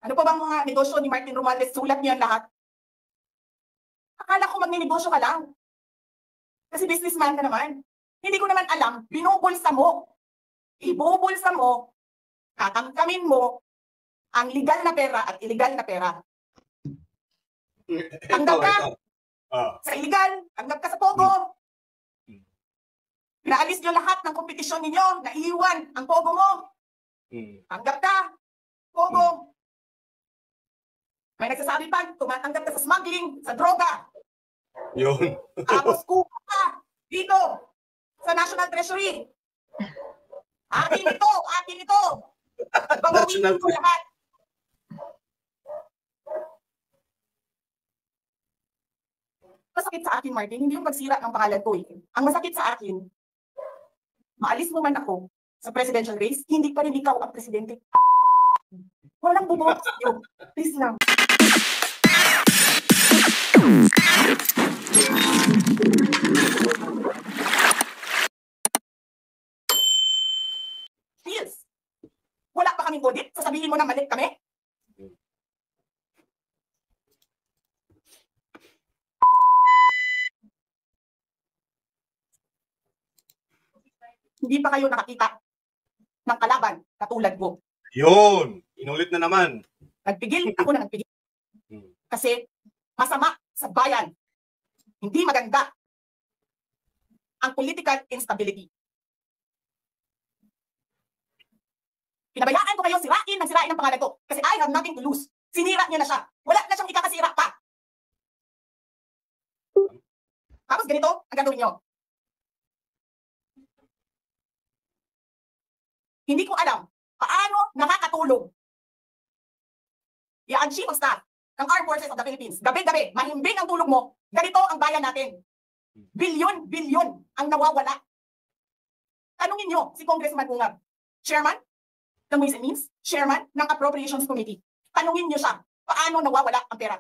Ano pa bang mga negosyo ni Martin Romualdez? Sulat niyan lahat. Akala ko magninegosyo ka lang. Kasi businessman ka naman. Hindi ko naman alam, binubulsa mo. Ibubulsa mo, kakangkamin mo, ang legal na pera at illegal na pera. Tanggap ka sa illegal, tanggap ka sa Pogo. Pinaalis nyo lahat ng kompetisyon ninyo, naiiwan ang Pogo mo. Tanggap ka, Pogo. May nagsasabi pa, tumatanggap ka sa smuggling, sa droga. Yun. Tapos kuha ka dito sa National Treasury. Akin ito, akin ito. Babawin ko lahat. Masakit sa akin, Martin, hindi yung pagsira ng pangalan ko eh. Ang masakit sa akin, maalis mo man ako sa presidential race, hindi pa rin ikaw ang presidente. Walang bumoto sa iyo. Please lang. Please. Wala pa kaming audit? Sasabihin mo na mali kami? Hindi pa kayo nakakita ng kalaban katulad ko. Yun! Inulit na naman. Nagpigil ako na nagpigil. Kasi masama sa bayan. Hindi maganda ang political instability. Pinabayaan ko kayo sirain ng pangalan ko. Kasi I have nothing to lose. Sinira niya na siya. Wala na siyang ikakasira pa. Tapos ganito ang gagawin niyo. Hindi ko alam paano nakakatulong yung Chief of Staff ng Armed Forces of the Philippines. Gabi-gabi, mahimbing ang tulong mo. Ganito ang bayan natin. Bilyon-bilyon ang nawawala. Tanungin niyo si Congressman Ungab, Chairman ng Ways and Means, Chairman ng Appropriations Committee. Tanungin niyo siya, paano nawawala ang pera?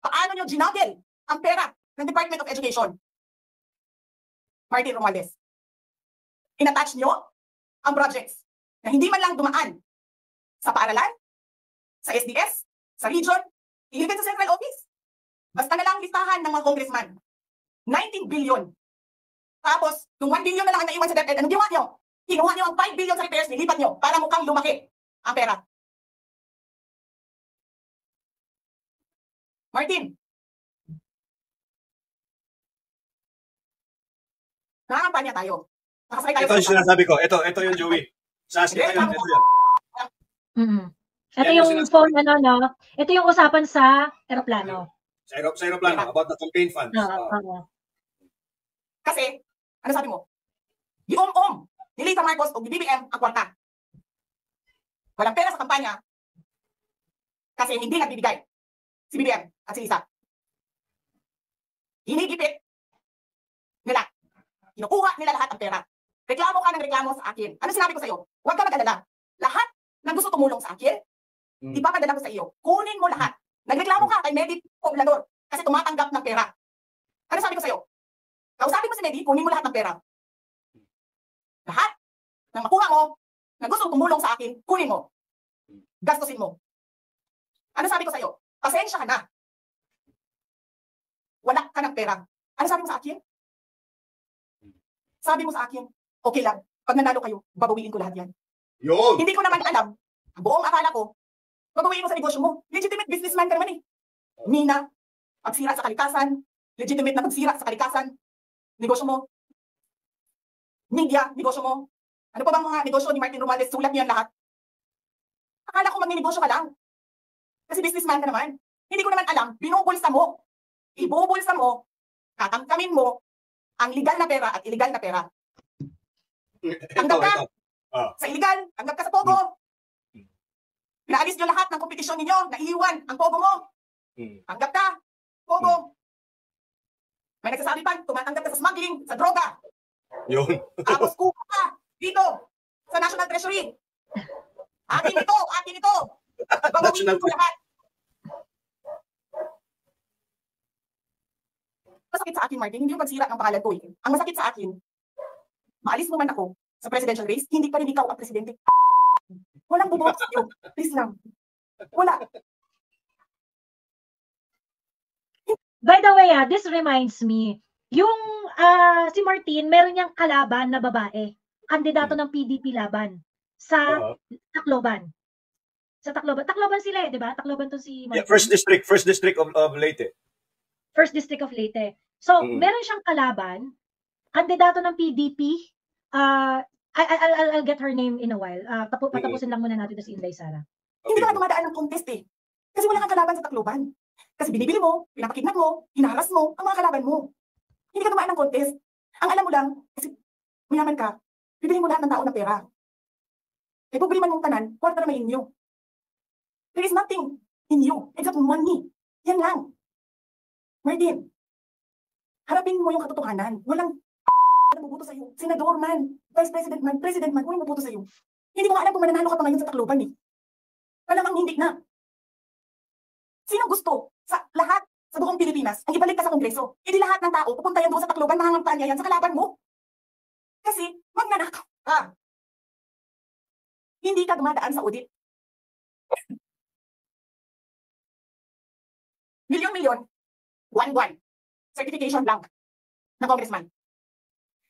Paano niyo ginagel ang pera ng Department of Education? Martin Romualdez. In-attach niyo ang projects na hindi man lang dumaan sa paaralan, sa SDS, sa region, even sa central office. Basta na lang listahan ng mga congressman. 19 billion. Tapos, yung 1 billion na lang ang naiwan sa DepEd, anong ginawa niyo? Kinuha niyo ang 5 billion sa repairs, nilipat niyo para mukhang lumaki ang pera. Martin. Nakakampanya tayo. Ito yung sinasabi ko. Ito yung Joey. Saas kita yun. Ito yan. Ito yung phone, no? Ito yung usapan sa aeroplano. Sa aeroplano, about the campaign funds. Kasi, ano sabi mo? Yung ni Lita Marcos o BBM ang kwarta. Walang pera sa kampanya kasi hindi nagbibigay si BBM at si Lisa. Hinigipit nila. Kinukuha nila lahat ang pera. Reklamo ka ng reklamo sa akin. Ano sinabi ko sa iyo? Huwag ka mag-alala. Lahat ng gusto tumulong sa akin, ipapadala ko sa iyo. Kunin mo lahat. Nagreklamo ka kay Medi Poblador kasi tumatanggap ng pera. Ano sabi ko sa iyo? Kausapin mo si Medi, kunin mo lahat ng pera. Lahat ng makuha mo na gusto tumulong sa akin, kunin mo. Gastusin mo. Ano sabi ko sa iyo? Pasensya ka na. Wala ka ng pera. Ano sabi mo sa akin? Sabi mo sa akin, okay lang. Pag nanalo kayo, babawiin ko lahat yan. Yun! Hindi ko naman alam. Ang buong akala ko, babawiin mo sa negosyo mo. Legitimate businessman ka naman eh. Mina, pagsira sa kalikasan, legitimate na pagsira sa kalikasan, negosyo mo. Media, negosyo mo. Ano pa bang mga negosyo ni Martin Romualdez? Sulat niyan lahat. Akala ko magninegosyo ka lang. Kasi businessman ka naman. Hindi ko naman alam, binubulsa mo. Ibubulsa mo, kakangkamin mo, ang legal na pera at illegal na pera. Tanggap ka sa illegal, tanggap ka sa Pogo. Pinaalis nyo lahat ng kompetisyon ninyo, naiiwan ang Pogo mo. Tanggap ka, Pogo. May nagsasabi pa, tumatanggap ka sa smuggling, sa droga. Yun. Tapos kuha ka dito sa National Treasury. Akin ito, akin ito. Babawin ko lahat. Masakit sa akin, Martin, hindi yung pagsira ng pangalan ko eh. Ang masakit sa akin, maalis mo man ako sa presidential race, hindi pa rin ikaw ang presidente. Walang buboto sa'yo. Please lang. Wala. By the way, this reminds me, yung si Martin, meron niyang kalaban na babae. Kandidato ng PDP laban sa Tacloban. Sa Tacloban. Tacloban sila di ba? Tacloban to si Martin. Yeah, first district of Leyte. First district of Leyte. So, meron siyang kalaban, kandidato ng PDP. I'll get her name in a while. Patapusin lang muna natin si Inday Sara. Hindi ka dumadaan ng contest Kasi wala kang kalaban sa Tacloban. Kasi binibili mo, pinapakidnap mo, hinaharas mo, ang mga kalaban mo. Hindi ka dumaan ng contest. Ang alam mo lang, kasi mayaman ka, bibili mo lahat ng tao ng pera. Eh, problema mong tanan, kwarta naman inyo. There is nothing in you except money. Yan lang. Martin, harapin mo yung katotohanan. Walang nabubuto sa'yo. Senador man, Vice President man, President man, walang nabubuto sa'yo. Hindi mo nga alam kung mananalo ka pa ngayon sa Tacloban Malamang hindi na. Sino gusto sa lahat sa buong Pilipinas ang ibalik ka sa Kongreso? Hindi lahat ng tao pupunta yan doon sa Tacloban, mahangampan niya yan sa kalaban mo. Kasi magnanakaw ka. Hindi ka dumadaan sa audit. Milyon-milyon, 1 buwan. Certification lang ng congressman.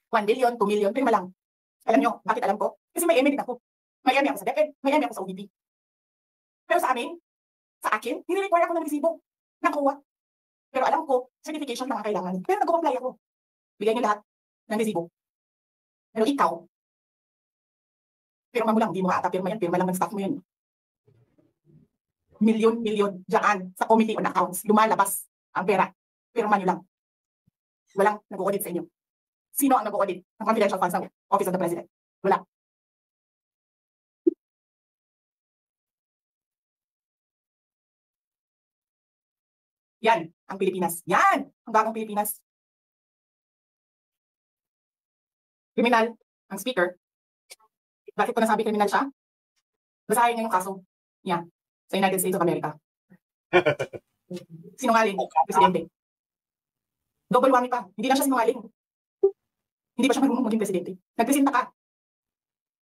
1 million, 2 million, pirma lang. Alam nyo, bakit alam ko? Kasi may MA din ako. May MA ako sa DepEd, may MA ako sa OVP. Pero sa akin, nire-require ako ng resibo. Nakuha. Pero alam ko, certification lang ang kailangan. Pero nag-apply ako. Bigay niyo lahat ng resibo. Pero ikaw, pirma mo lang, di mo ata pirma yan, pirma lang ng staff mo yun. Milyon-milyon dyan sa Committee on Accounts. Lumalabas ang pera. Pirma nyo lang. Walang nag-audit sa inyo. Sino ang nag-audit ng confidential funds ng Office of the President? Wala. Yan ang Pilipinas. Yan ang bagong Pilipinas. Kriminal ang speaker. Bakit ko nasabi kriminal siya? Basahin niya yung kaso niya sa United States of America. Sinungaling, presidente. Double whammy pa. Hindi lang siya sinungaling. Hindi pa siya marunong maging presidente. Nagpresinta ka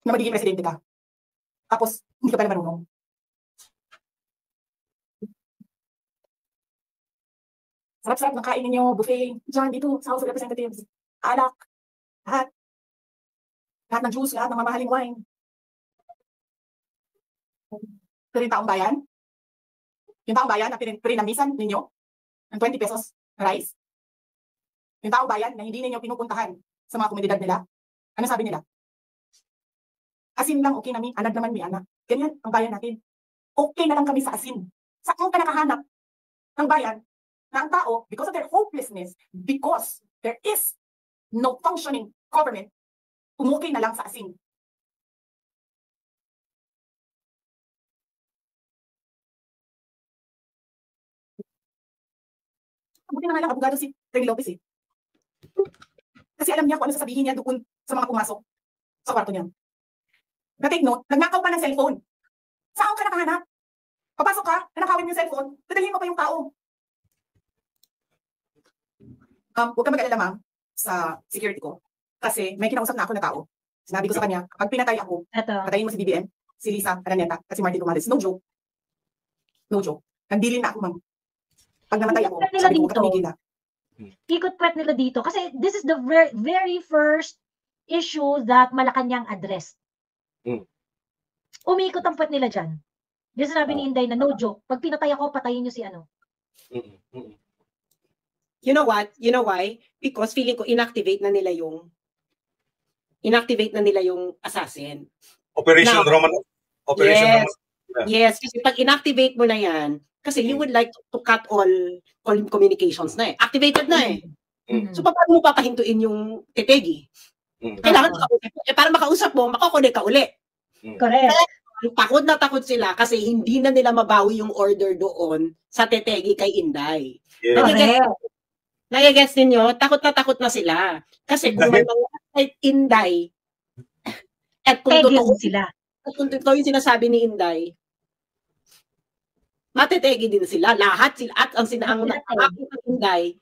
na magiging presidente ka. Tapos, hindi ka pala marunong. Sarap-sarap ng kain ninyo, buffet. Diyan, dito, sa House of Representatives. Alak. Lahat. Lahat ng juice, lahat ng mamahaling wine. Pero yung taong bayan, na pinamisan ninyo ng 20 pesos na rice. Yung taong bayan na hindi ninyo pinupuntahan sa mga komunidad nila, ano sabi nila? Asin lang, okay namin, anad naman may anak. Ganyan ang bayan natin. Okay na lang kami sa asin. Saan ka nakahanap ng bayan na ang tao, because of their hopelessness, because there is no functioning government, umukay na lang sa asin. Buti na nga lang, abogado si Terry Lopez Kasi alam niya kung ano sasabihin niya doon sa mga pumasok sa kwarto niya. Na-take note, nagnakaw pa ng cellphone. Saan ka nakahanap? Papasok ka, nanakawin mo yung cellphone, dadalhin mo pa yung tao. Huwag ka mag-alala, ma'am, sa security ko. Kasi may kinausap na ako na tao. Sinabi ko sa kanya, kapag pinatay ako, patayin mo si BBM, si Lisa Araneta, at si Martin Romales. No joke. No joke. Nagdilin na ako, ma'am. Pag namatay ako, sabi ko, katumigil na. Ikot puwet nila dito. Kasi this is the very first issue that Malacanang addressed. Umiikot ang puwet nila dyan. Yung sinabi ni Inday na no joke. Pag pinatay ako, patayin nyo si ano. You know what? You know why? Because feeling ko inactivate na nila yung assassin. Operation Now, Roman. Operation yes. Roman. Yes, kasi pag inactivate mo na yan, kasi you would like to cut all communications na Activated na So, paano mo papahintuin yung tetegi? Kailangan makausap mo. Para makausap mo, makakunik ka uli. Correct. Takot na takot sila kasi hindi na nila mabawi yung order doon sa tetegi kay Inday. Yeah. Nagigets ninyo? Takot na sila. Kasi kung may mga kahit Inday, at kung totoo yung sinasabi ni Inday, matetegi din sila. Lahat sila. At ang nakakita ng Inday,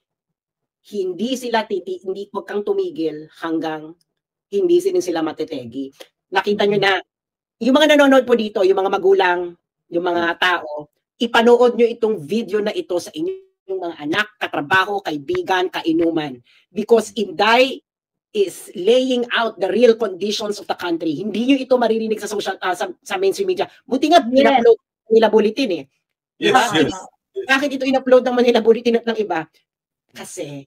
hindi wag kang tumigil hanggang hindi sila matetegi. Nakita nyo na, yung mga nanonood po dito, yung mga magulang, yung mga tao, ipanood nyo itong video na ito sa inyong mga anak, katrabaho, kaibigan, kainuman. Because Inday is laying out the real conditions of the country. Hindi nyo ito maririnig sa social sa mainstream media. Buti nga, in-upload Manila Bulletin eh. Yes, yes. Bakit ito in-upload ng Manila Bulletin at ng iba? Kasi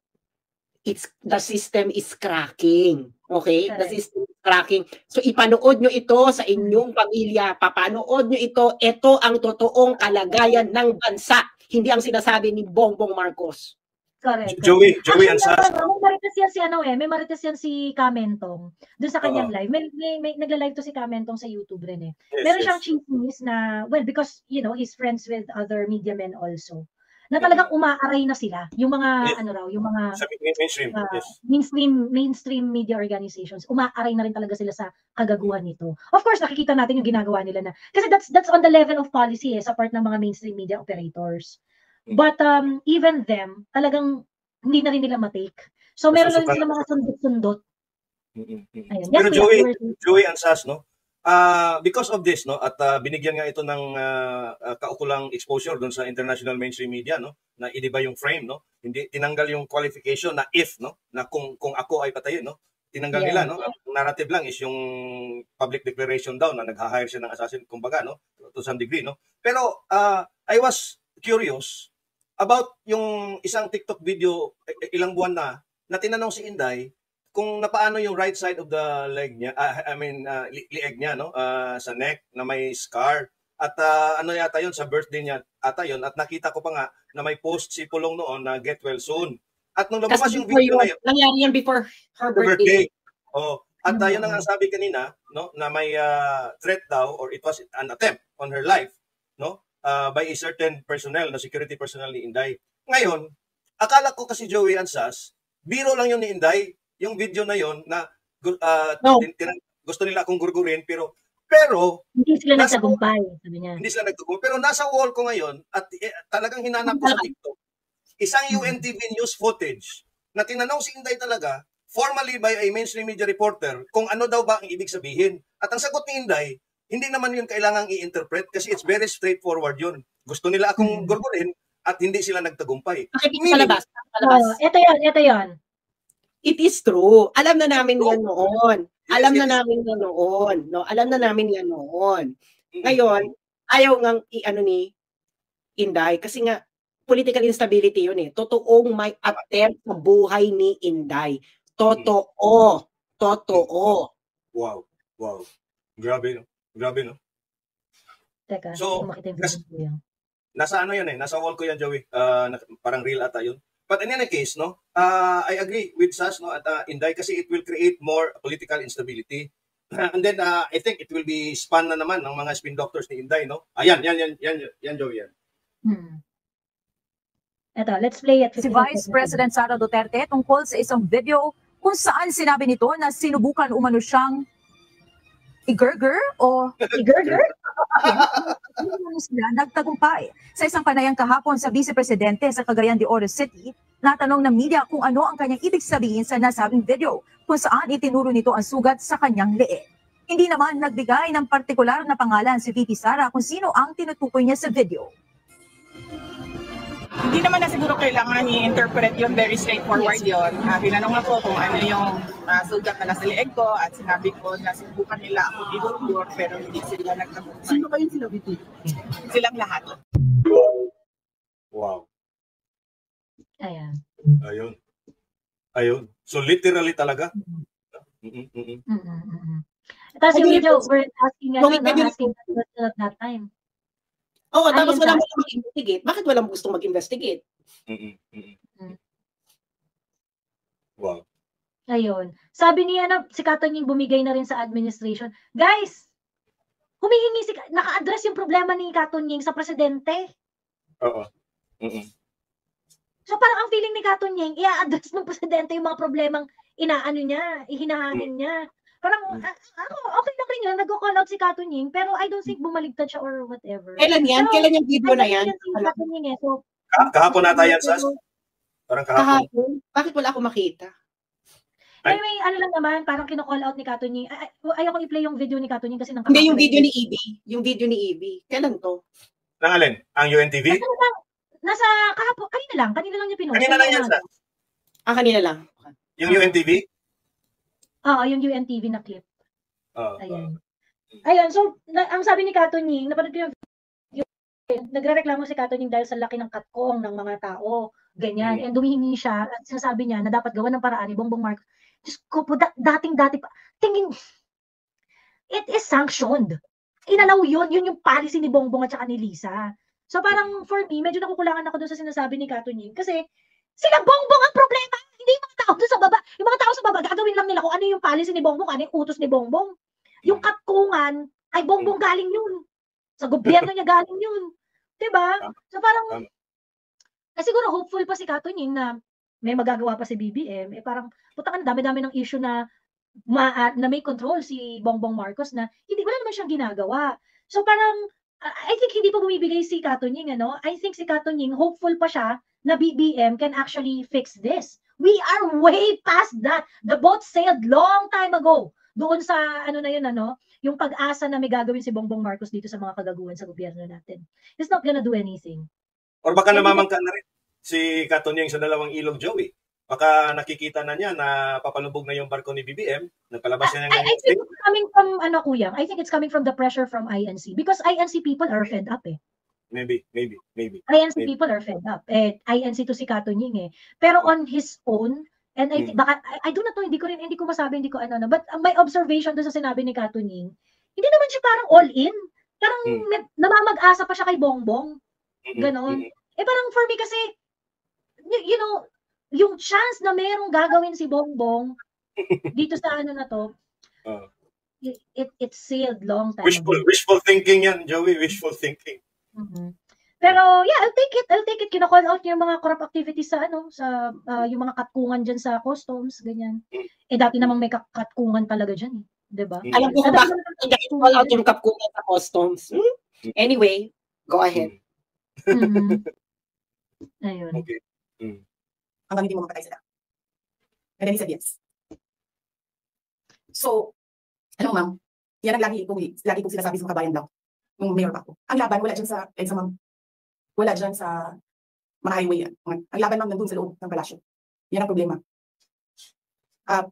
the system is cracking. Okay? The system is cracking. So ipanood nyo ito sa inyong pamilya. Papanood nyo ito. Ito ang totoong kalagayan ng bansa. Hindi ang sinasabi ni Bongbong Marcos. Correct. Joey and Sas. May marites yan si may marites yan si Kamentong doon sa kanyang live. May nagla-live to si Kamentong sa YouTube rin eh. Yes, Meron siyang chismis na, well, because, you know, he's friends with other media men also. Na talagang umaaray na sila. Yung mga, yung mga mainstream media organizations, umaaray na rin talaga sila sa kagaguhan nito. Of course, nakikita natin yung ginagawa nila na, kasi that's on the level of policy sa part ng mga mainstream media operators. But even them, talagang hindi na rin nila matake. So meron na rin sila mga sundot-sundot. Pero Joey and Sas, no? Because of this, no, at binigyan nga ito ng kaukulang exposure doon sa international mainstream media, no, na idiba yung frame, no, hindi tinanggal yung qualification na if, no, na kung ako ay patayin, no, tinanggal nila, no, ang narrative lang is yung public declaration daw na nag-hire siya ng assassin, kumbaga, no, to some degree, no. Pero I was curious about yung isang TikTok video ilang buwan na tinanong si Inday kung napaano yung right side of the leg niya, lieg niya, no, sa neck na may scar. At ano yata yun, sa birthday niya ata yun. At nakita ko pa nga na may post si Pulong noon na get well soon. At nung lumabas yung video na yun, nangyari yan before her birthday. Oh, at yun ang sabi kanina, no, na may threat daw, or it was an attempt on her life, no, by a certain personnel, na security personnel ni Inday. Ngayon, akala ko kasi Joey and Sas, biro lang yun ni Inday, yung video na yon na gusto nila akong gurgurin, pero hindi sila nagtagumpay, sabi niya. Hindi sila nagtagumpay. Pero nasa wall ko ngayon at talagang hinanap ko sa TikTok isang UNTV news footage na tinanong si Inday talaga, formally by a mainstream media reporter, kung ano daw ba ang ibig sabihin. At ang sagot ni Inday, hindi naman yun kailangang i-interpret kasi it's very straightforward yun. Gusto nila akong gurgurin at hindi sila nagtagumpay. Palabas. Ito yun. It is true. Alam na namin yan noon. Alam na namin yan noon. No? Alam na namin yan noon. Ngayon, ayaw ngang ni Inday kasi nga political instability yun eh. Totoong may attempt sa buhay ni Inday. Totoo. Wow. Grabe, no? Teka, so, nasa ano yun eh, nasa wall ko yan, Joey. Parang real ata yun. But in any case, no, I agree with Sas, no, at Inday, kasi it will create more political instability. And then, I think it will be spun na naman ng mga spin doctors ni Inday, no? Yan, Joey, yan. Ito, let's play it. Si Vice President Sara Duterte tungkol sa isang video kung saan sinabi nito na sinubukan umano siyang i-gurger o i-gurger? Sila nagtagumpay. Sa isang panayang kahapon sa Vice Presidente sa Cagayan de Oro City, natanong ng media kung ano ang kanyang ibig sabihin sa nasabing video, kung saan itinuro nito ang sugat sa kanyang leeg. Hindi naman nagbigay ng partikular na pangalan si VP Sara kung sino ang tinutukoy niya sa video. Hindi naman na siguro kailangan i-interpret yun, very straightforward yun. Tinanong ako kung ano yung sugat na nasa leeg ko at sinabi ko na subukan nila ako i-gurgur pero hindi sila nagtagumpay. Sino ba yung sinabi? Silang lahat. Wow. Ayun. So literally talaga. Tapos yung video, we're asking at that time. Oo, tapos walang gustong mag-investigate. Bakit walang gustong mag-investigate? Wow. Ayun. Sabi niya na si Katonying bumigay na rin sa administration. Guys, humihingi naka-address yung problema ni Katonying sa presidente. Oo. So parang ang feeling ni Katonying, i-address ng presidente yung mga problemang inaano niya, ihinahangin niya. Parang, okay lang rin yun, nag-call out si Katonying, pero I don't think bumaligtad siya or whatever. Kailan yan? Kailan yung video na yan? So, kahapon nata yan, Sas? Parang kahapon. Bakit wala akong makita? May ano lang naman, parang kino-call out ni Kato Nying. Ayaw ko i-play yung video ni Kato Nying kasi Hindi, yung video ni EB. Yung video ni EB. Kailan to? Nang alin? Ang UNTV? Nasa kahapon, kanina lang niya pinost. Kanina lang yan, sir. Kanina lang. Yung UNTV? Oo, yung UNTV na clip. Ayan. Ayun, so, ang sabi ni Kato Nying, napanood ko yung nagrereklamo si Kato Nying dahil sa laki ng katkong ng mga tao. Ganyan. And dumihingi siya at sinasabi niya na dapat gawa ng paraan ni Bongbong Marcos. Diyos ko po, dating-dati pa. Tingin, it is sanctioned. Inalaw yun yung policy ni Bongbong at saka ni Lisa. So parang for me, medyo nakukulangan ako doon sa sinasabi ni Kato Nying. Kasi sila Bongbong ang problema. Hindi yung mga tao doon sa baba. Yung mga tao sa baba, gagawin lang nila kung ano yung policy ni Bongbong, ano yung utos ni Bongbong. Yung katkungan, ay Bongbong galing yun. Sa gobyerno niya galing yun. Diba? So parang, siguro hopeful pa si Kato Nying na may magagawa pa si BBM. Parang, puta ka na, dami-dami ng issue na may control si Bongbong Marcos na wala naman siyang ginagawa. So parang, I think hindi pa bumibigay si Kato Nying, ano? I think si Kato Nying, hopeful pa siya na BBM can actually fix this. We are way past that. The boat sailed long time ago. Doon sa, yung pag-asa na may gagawin si Bongbong Marcos dito sa mga kagaguhan sa gobyerno natin. It's not gonna do anything. Or baka namamangka na rin si Kato Nying sa dalawang ilog, Joey. Baka nakikita na niya na papalubog na yung barko ni BBM. Nagpalabas niya ng I think it's coming from, Kuya, I think it's coming from the pressure from INC. Because INC people are fed up eh. Maybe. INC people are fed up. INC to si Kato Nying eh. Pero on his own, and I think, baka, I do not know, hindi ko masabi, but my observation doon sa sinabi ni Kato Nying, hindi naman siya parang all in. Parang namamag-asa pa siya kay Bongbong. Ganon. Parang for me kasi, yung chance na merong gagawin si Bongbong dito sa na to, it sailed long time ago. Wishful thinking yan, Joey. Wishful thinking. Pero yeah, I'll take it. Kina-call out yung mga corrupt activities sa yung mga katkungan dyan sa customs, ganyan. Dati namang may katkungan talaga dyan, diba? Alam ko ba, call out yung katkungan sa customs. Anyway, go ahead. Ayun. Okay. Hanggang hindi mo mapatay sila. And then he said yes. So, alam mo ma'am, yan ang lagi kong sinasabi sa kabayan daw. Nung mayor pa ako. Ang laban, wala dyan sa mga highway yan. Ang laban ma'am nandun sa loob ng palasyo. Yan ang problema.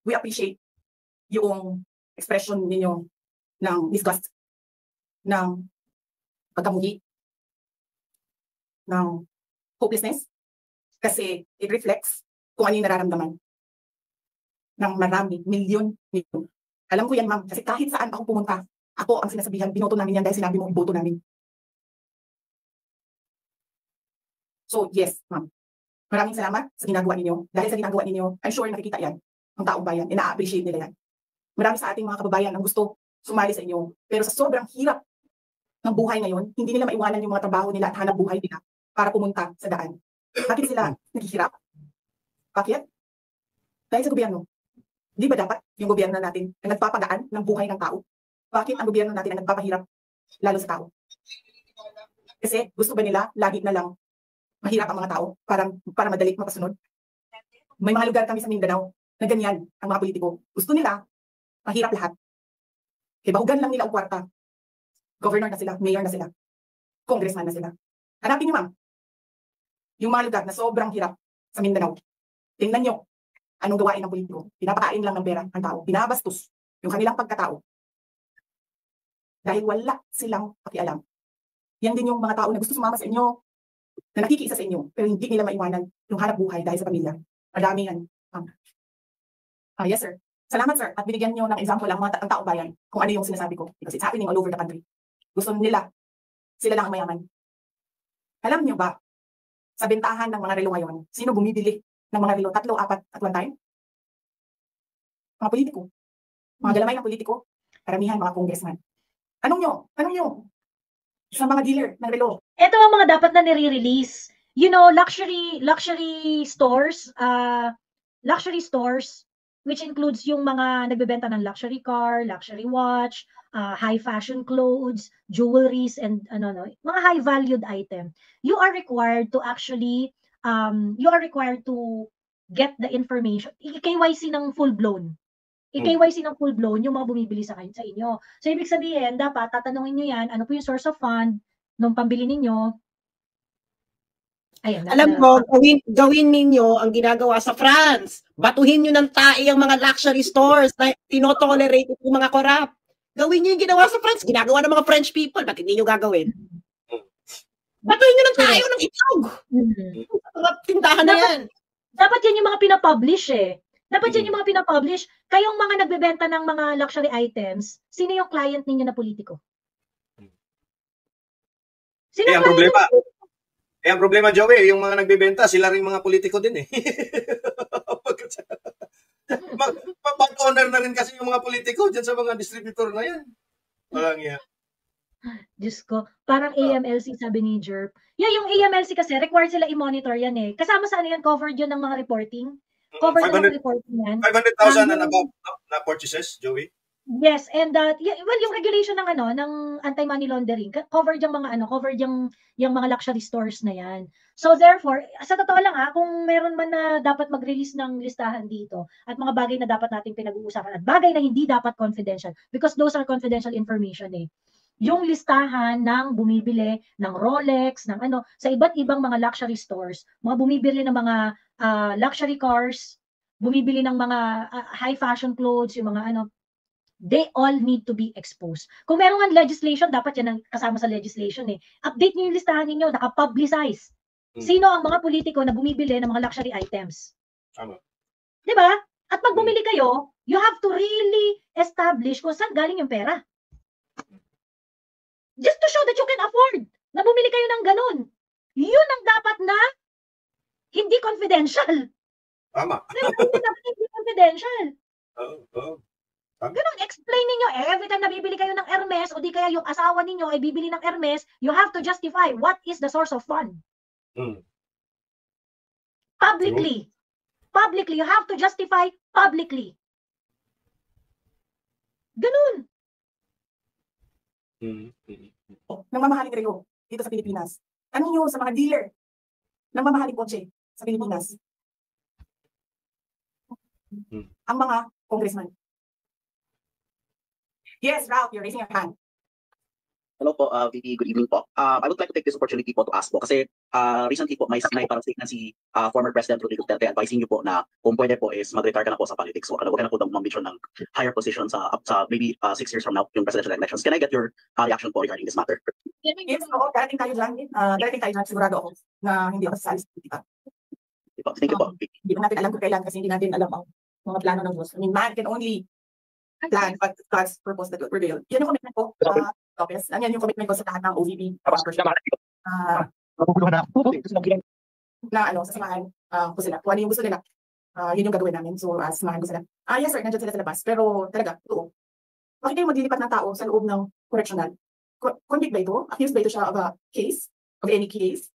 We appreciate yung expression ninyo ng disgust, ng pagkamuhi, ng hopelessness, kasi it reflects kung ano yung nararamdaman ng marami, milyon. Alam ko yan ma'am, kasi kahit saan ako pumunta, ako ang sinasabihan, binoto namin yan dahil sinabi mo, iboto namin. So, yes, ma'am. Maraming salamat sa ginagawa ninyo. Dahil sa ginagawa ninyo, I'm sure nakikita yan ng taong bayan. Na-appreciate nila yan. Marami sa ating mga kababayan ang gusto sumali sa inyo. Pero sa sobrang hirap ng buhay ngayon, hindi nila maiwanan yung mga trabaho nila at hanap buhay nila para pumunta sa daan. Bakit sila naghihirap? Bakit? Dahil sa gobyerno. Di ba dapat yung gobyerno natin ang nagpapagaan ng buhay ng tao? Bakit ang gobyerno natin ang nagpapahirap lalo sa tao? Kasi gusto ba nila lagi na lang mahirap ang mga tao para madali mapasunod? May mga lugar kami sa Mindanao na ganyan ang mga politiko. Gusto nila mahirap lahat. Kaya bahugan lang nila ang kwarta. Governor na sila, mayor na sila, congressman na sila. Hanapin niyo ma'am, yung mga lugar na sobrang hirap sa Mindanao. Tingnan niyo anong gawain ng politiko. Pinapakain lang ng pera ang tao. Binabastos yung kanilang pagkatao. Dahil wala silang pakialam. Yan din yung mga tao na gusto sumama sa inyo, na nakikiisa sa inyo, pero hindi nila maiwanan yung hanap buhay dahil sa pamilya. Madami yan. Yes sir. Salamat sir. At binigyan niyo ng example ang taong bayan kung ano yung sinasabi ko. Because it's happening all over the country. Gusto nila, sila lang ang mayaman. Alam niyo ba, sa bentahan ng mga relo ngayon, sino bumibili ng mga relo 3, 4 at one time? Mga politiko. Mga galamay ng politiko, karamihan mga congressman. Anong nyo? Sa mga dealer ng relo. Ito ang mga dapat na nire-release. You know, luxury stores, which includes yung mga nagbebenta ng luxury car, luxury watch, high fashion clothes, jewelries, and mga high valued item. You are required to actually get the information. I-KYC ng full-blown. I-KYC ng full-blown yung mga bumibili sa inyo. So, ibig sabihin, dapat tatanungin nyo yan, ano po yung source of fund nung pambili ninyo. Ayan, Alam mo, gawin ninyo ang ginagawa sa France. Batuhin nyo ng tae ang mga luxury stores na tinotolerate yung mga corrupt. Gawin nyo yung ginawa sa France. Ginagawa ng mga French people. Ba't hindi nyo gagawin? Batuhin nyo ng tae ng itlog. Tindahan na yan. Dapat yan yung mga pinapublish eh. Dapat yan yung mga pinapublish. Kayong mga nagbebenta ng mga luxury items, sino yung client ninyo na politiko? Sino ang problema? Ang problema, Joey, yung mga nagbebenta, sila rin mga politiko din eh. Mag-owner na rin kasi yung mga politiko dyan sa mga distributor na yan. Walang yan. Diyos ko, parang AMLC sabi ni Jerp. Yeah, yung AMLC kasi, required sila i-monitor yan eh. Kasama sa ano yan, covered yun ng mga reporting. Covered ng mga reporting yan. 500,000 and above na purchases, Joey? Yes, and well, yung regulation ng ng anti-money laundering, covered yung mga covered yung mga luxury stores na yan. So therefore, sa totoo lang kung meron man na dapat mag-release ng listahan dito at mga bagay na dapat nating pinag-uusapan at bagay na hindi dapat confidential because those are confidential information eh. Yung listahan ng bumibili ng Rolex, ng sa iba't ibang mga luxury stores, mga bumibili ng mga luxury cars, bumibili ng mga high fashion clothes, yung mga they all need to be exposed. Kung meron nga legislation, dapat yan ang kasama sa legislation eh. Update niyo yung listahan ninyo, naka-publicize. Sino ang mga politiko na bumibili ng mga luxury items? Tama. Diba? At pag bumili kayo, you have to really establish kung saan galing yung pera. Just to show that you can afford na bumili kayo ng ganun. Yun ang dapat na hindi confidential. Tama. Dapat hindi confidential. Ganun, explain ninyo, every time na bibili kayo ng Hermes o di kaya yung asawa ninyo ay bibili ng Hermes, you have to justify what is the source of fund. Publicly. Publicly, you have to justify publicly. Ganun. Nang mamahaling relo dito sa Pilipinas. Ano nyo sa mga dealer ng mamahaling kotse sa Pilipinas? Ang mga congressman. Yes, Ralph, you're raising your hand. Hello po, VP, good evening po. I would like to take this opportunity po to ask po kasi recently po may parang statement si former President Rodrigo Duterte advising niyo po na kung pwede po is mag-retire ka na po sa politics. Huwag ka na po daw mag-ambition ng higher position sa maybe 6 years from now yung presidential elections. Can I get your reaction po regarding this matter? Yes, oo, darating tayo dyan. Sigurado ako na hindi ako sasali sa politika. Thank you po. Hindi pa natin alam kung kailan kasi hindi natin alam ang mga plano ng Diyos. I mean, man can only plan but God's purpose that will prevail. Yan yung commitment ko, Lopez. Yan yung commitment ko sa lahat ng OVP. Sa samahan ko sila. Kung ano yung gusto nila, yun yung gagawin namin. So, samahan ko sila. Yes sir, nandiyan sila sa labas. Pero talaga, oo. Bakit kayo maglilipat ng tao sa loob ng correctional? Convict ba ito? Accused ba ito siya of a case? Of any case?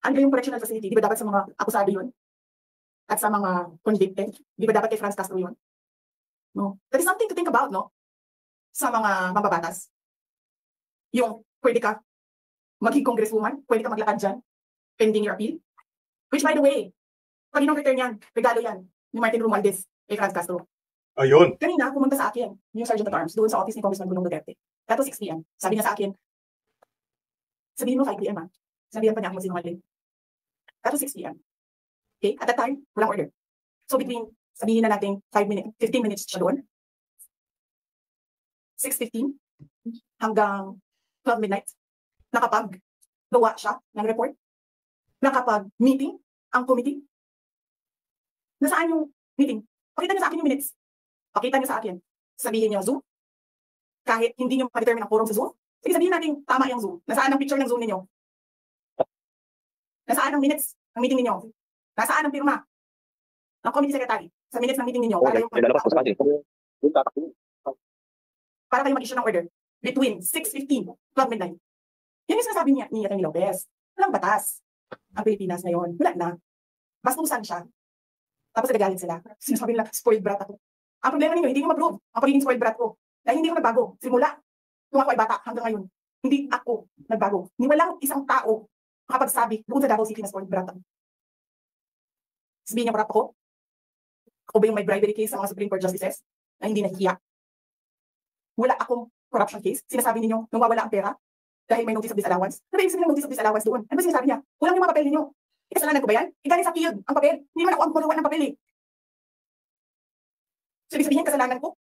Ano yung correctional facility? Di ba dapat sa mga akusado yun? At sa mga convicted? Di ba dapat kay Franz Castro yun? No. That is something to think about, no? Sa mga mambabatas. Yung pwede ka maging congresswoman, pwede ka maglakad dyan, pending your appeal. Which by the way, pag in-return yan, regalo yan, ni Martin Romualdez kay Franz Castro. Ayun. Kanina, pumunta sa akin, yung Sergeant at Arms, doon sa office ni Congressman Gunong Duterte. That was 6 p.m. Sabi niya sa akin, sabihin mo 5 p.m. Sabihan pa niya ako sinungaling. That was 6 p.m. Okay? At that time, walang order. So between sabihin na natin 15 minutes siya doon. 6:15 hanggang 12 midnight. Nakapag-gawa siya ng report. Nakapag-meeting ang committee. Nasaan yung meeting? Pakita niyo sa akin yung minutes. Pakita niyo sa akin. Sabihin niyo Zoom. Kahit hindi niyo ma-determine ang quorum sa Zoom. Sige, sabihin natin tama yung Zoom. Nasaan ang picture ng Zoom ninyo? Nasaan ang minutes ng meeting ninyo? Nasaan ang pirma ng committee secretary sa minutes ng meeting ninyo? Para kayo mag-issue ng order between 6:15 12 midnight. Yan yung sinasabi ni Atty. Lopez. Walang batas ang Pilipinas ngayon. Wala na. Bastusan siya. Tapos nagagalit sila. Sinasabi nila, spoiled brat ako. Ang problema ninyo, hindi nyo ma-prove ang pagiging spoiled brat ko. Dahil hindi ko nagbago. Simula, nung ako ay bata hanggang ngayon, hindi ako nagbago. Ni walang isang tao makapagsabi doon sa Davao City na spoiled brat ako. Sabihin niya corrupt ako? Ako ba yung may bribery case sa mga Supreme Court Justices na hindi nahihiya? Wala akong corruption case. Sinasabi ninyo, nung wawala ang pera dahil may notice of disallowance. Ano ba yung sabihin ng notice of disallowance doon? Ano ba sinasabi niya? Kulang yung mga papel ninyo. Kasalanan ko ba yan? Galing sa field ang papel. Hindi naman ako ang gumagawa ng papel eh. So, ibig sabihin, kasalanan ko.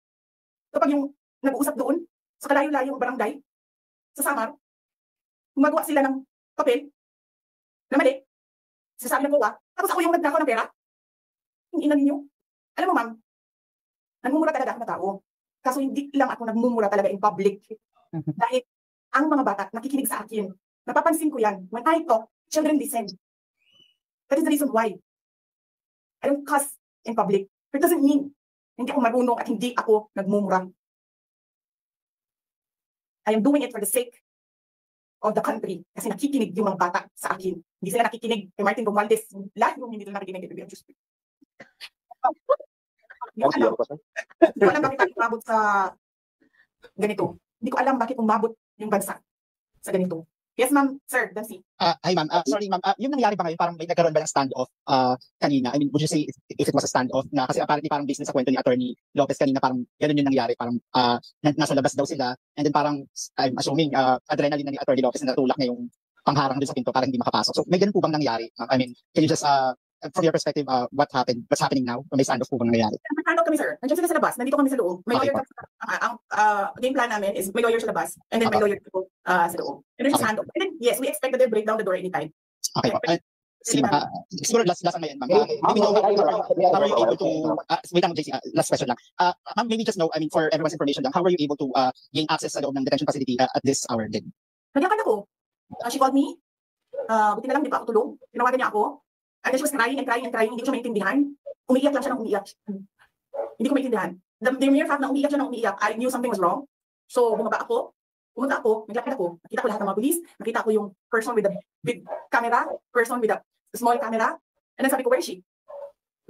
Kapag yung nag-uusap doon, sa kalayo-layong barangay, sa Samar, gumagawa sila ng papel na mali, sasabi ng COA, tapos ako yung nagnakaw ng pera. Yung ina ninyo. Alam mo, ma'am, nagmumura talaga ako ng tao. Kaso hindi lang ako nagmumura talaga in public. Dahil ang mga bata nakikinig sa akin. Napapansin ko yan. When I talk, children listen. That is the reason why I don't cuss in public. It doesn't mean hindi ako marunong at hindi ako nagmumura. I am doing it for the sake of the country. Kasi nakikinig yung mga bata sa akin. Hindi sila nakikinig kay Martin Romualdez. Lahat yung hindi nila nakikinig kay Bibian Chuspe. Hindi ko alam bakit tayo umabot sa ganito. Hindi ko alam bakit umabot yung bansa sa ganito. Yes, ma'am. Sir, Dancy. Hi, ma'am. Sorry, ma'am. Yung nangyari ba ngayon, parang may nagkaroon ba ng standoff kanina? I mean, would you say if it was a standoff na kasi apparently parang business sa kwento ni Attorney Lopez kanina, parang ganun yung nangyari. Parang nasa labas daw sila and then parang I'm assuming adrenaline na ni Attorney Lopez na natulak niya yung pangharang dun sa pinto para hindi makapasok. So may ganun po bang nangyari? I mean, can you just from your perspective, what's happening now? May standoff po bang nangyari? Nag-standoff kami, sir. Nandiyan sila sa labas. Nandito kami sa loob. May lawyer. Ang game plan namin is may lawyer sa labas and then may lawyer po sa loob. And then stand-off. And then, yes, we expect that they'll break down the door anytime. Okay. Sige, ma'am. Siguro last ang mayan, ma'am. Maybe know how are you able to wait lang, JC, last question lang. Ma'am, maybe just know, I mean, for everyone's information lang, how are you able to gain access sa loob ng detention facility at this hour din? Nagyakan ako. She called me. Buti na lang, di pa ako tulog. Tinawagan niya ako. And then she was crying and crying and crying. Hindi ko siya maintindihan. Umiiyak lang siya ng umiiyak. Hindi ko maintindihan. The mere fact na umiiyak siya ng umiiyak, I knew something was wrong. So, bumaba ako. Pumunta ako. Naglakad ako. Nakita ko lahat ng mga police. Nakita ko yung person with the big camera. Person with the small camera. And then sabi ko, where is she?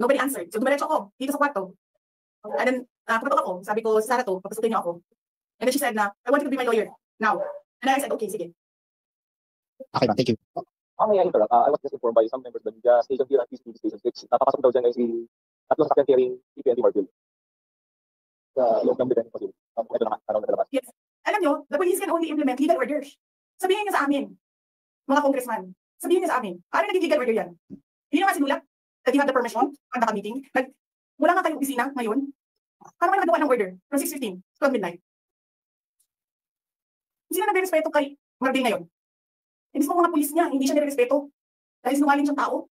Nobody answered. So, dumiretso ako. Dito sa kwarto. And then, pumunta ako. Sabi ko, Sarah to. Papasukin niyo ako. And then she said na, I want you to be my lawyer. Now. And then I said, okay, sige. Okay, ma'am. Thank you. May I interrupt? I was just informed by some members of the media station here at these TV stations which napapasok daw dyan ay si tatlong sakyan carrying EPND Marville. Sa loob ng detention facility. Ito na nga, parang nagalabas. Yes. Alam nyo, the police can only implement legal orders. Sabihin niyo sa amin, mga congressman, sabihin niyo sa amin, paano naging legal order yan? Hindi naman sinulat that you have the permission on the meeting. Wala nga kayong opisina ngayon. Paano kayo nagawa ng order from 6:15 to midnight? Sino nagre-respeto kay Marville ngayon? Hindi mo mga pulis niya, hindi siya nire-respeto. Dahil sinungaling siyang tao.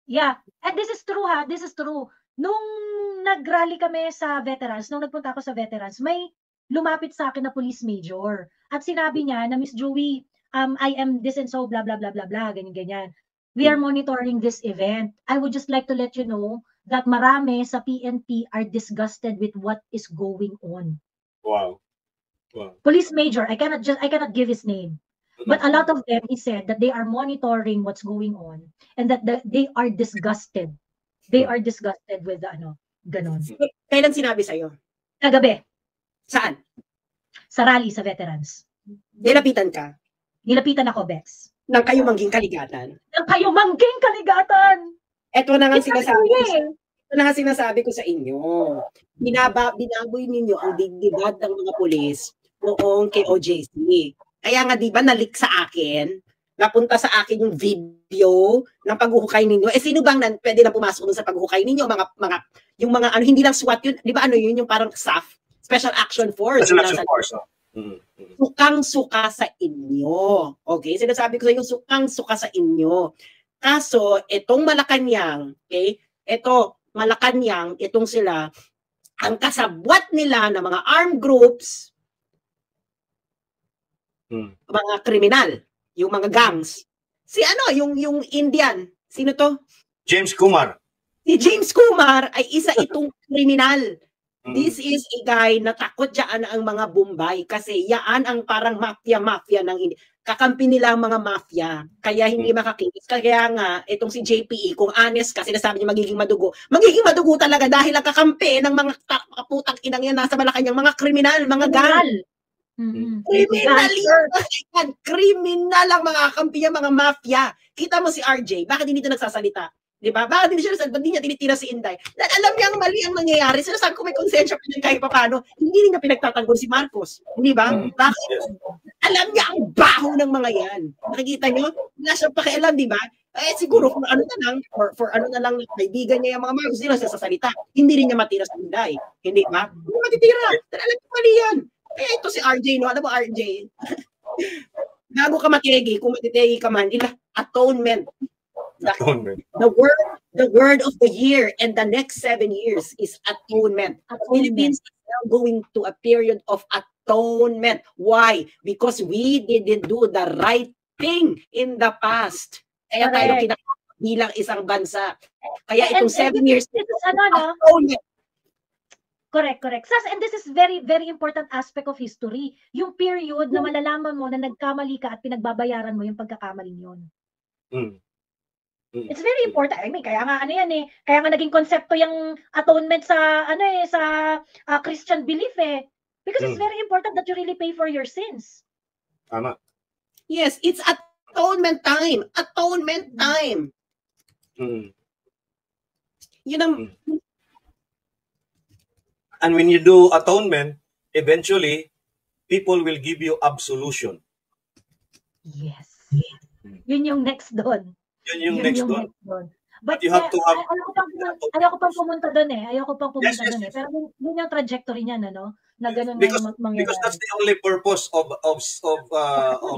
Yeah. And this is true ha, this is true. Nung nag-rally kami sa veterans, nung nagpunta ako sa veterans, may lumapit sa akin na police major. At sinabi niya na, Miss Joey, I am this and so, blah, blah, blah, blah, blah, ganyan-ganyan. We are monitoring this event. I would just like to let you know that marami sa PNP are disgusted with what is going on. Wow. Police major, I cannot give his name. But a lot of them, he said that they are monitoring what's going on and that they are disgusted. They are disgusted with the ganon. Kailan sinabi sa'yo? Kagabi. Saan? Sa rally sa veterans. Nilapitan ka? Nilapitan ako, Bex. Nang kayo mangging kaligatan? Nang kayo mangging kaligatan! Ito na nga sinasabi ko sa inyo. Binaboy ninyo ang dignidad ng mga pulis noong kay OJC. Kaya nga di ba nalik sa akin, napunta sa akin yung video ng paghuhukay ninyo. Sino bang pwede na pumasok dun sa paghuhukay ninyo? Yung mga hindi lang SWAT yun, di ba yun yung parang SAF, Special Action Force. Special Action Force. Sukang-suka sa inyo. Okay? Sinasabi ko sa inyo, sukang-suka sa inyo. Kaso, itong Malacanang, okay? Malacanang, itong sila, ang kasabwat nila ng mga armed groups, mga kriminal, yung mga gangs. Yung Indian. Sino to? James Kumar. Si James Kumar ay isa itong kriminal. This is a guy na takot dyan ang mga Bombay kasi yaan ang parang mafia ng India. Kakampi nila ang mga mafia. Kaya hindi makakinis. Kaya nga, itong si JPE, kung honest ka, sinasabi niya magiging madugo. Magiging madugo talaga dahil ang kakampi ng mga putang inang yan nasa Malacanang, mga kriminal, mga gang. Kriminal ang mga kampiya, mga mafia. Kita mo si RJ, bakit hindi ito nagsasalita? Di ba? Bakit hindi siya ba't di niya tinitira si Inday? Dahil alam niyang mali ang nangyayari. Sinasabi ko may konsensya pa niya kahit paano. Hindi niya pinagtatanggol si Marcos. Di ba? Bakit? Alam niya ang baho ng mga yan. Nakikita niyo? Wala siyang pakialam, di ba? Eh siguro kung ano na lang, for ano na lang, kaibigan niya yung mga Marcos, hindi lang siya sasalita. Hindi rin niya matira sa Inday. Hindi ba? Hindi matitira. Dahil alam niya mali yan. Kaya ito si RJ, no? Alam mo RJ? Bago ka matigi, kung matitigi ka man, atonement. The word of the year and the next 7 years is atonement. Philippines is now going to a period of atonement. Why? Because we didn't do the right thing in the past. Kaya tayo bilang isang bansa. Kaya itong 7 years atonement. Correct. Sas, and this is very, very important aspect of history. Yung period na malalaman mo na nagkamali ka at pinagbabayaran mo yung pagkakamaling yun. It's very important. I mean, kaya nga ano yan eh. Kaya nga naging konsepto yung atonement sa Christian belief eh. Because it's very important that you really pay for your sins. Tama. Yes, it's atonement time. Atonement time. Yun ang... And when you do atonement, eventually, people will give you absolution. Yes. Yun yung next doon. Yun yung next doon. But you have to have... Ayoko pang pumunta doon eh. Yes. Pero yun yung trajectory niya, no? Na ganun because mangyayari. That's the only purpose of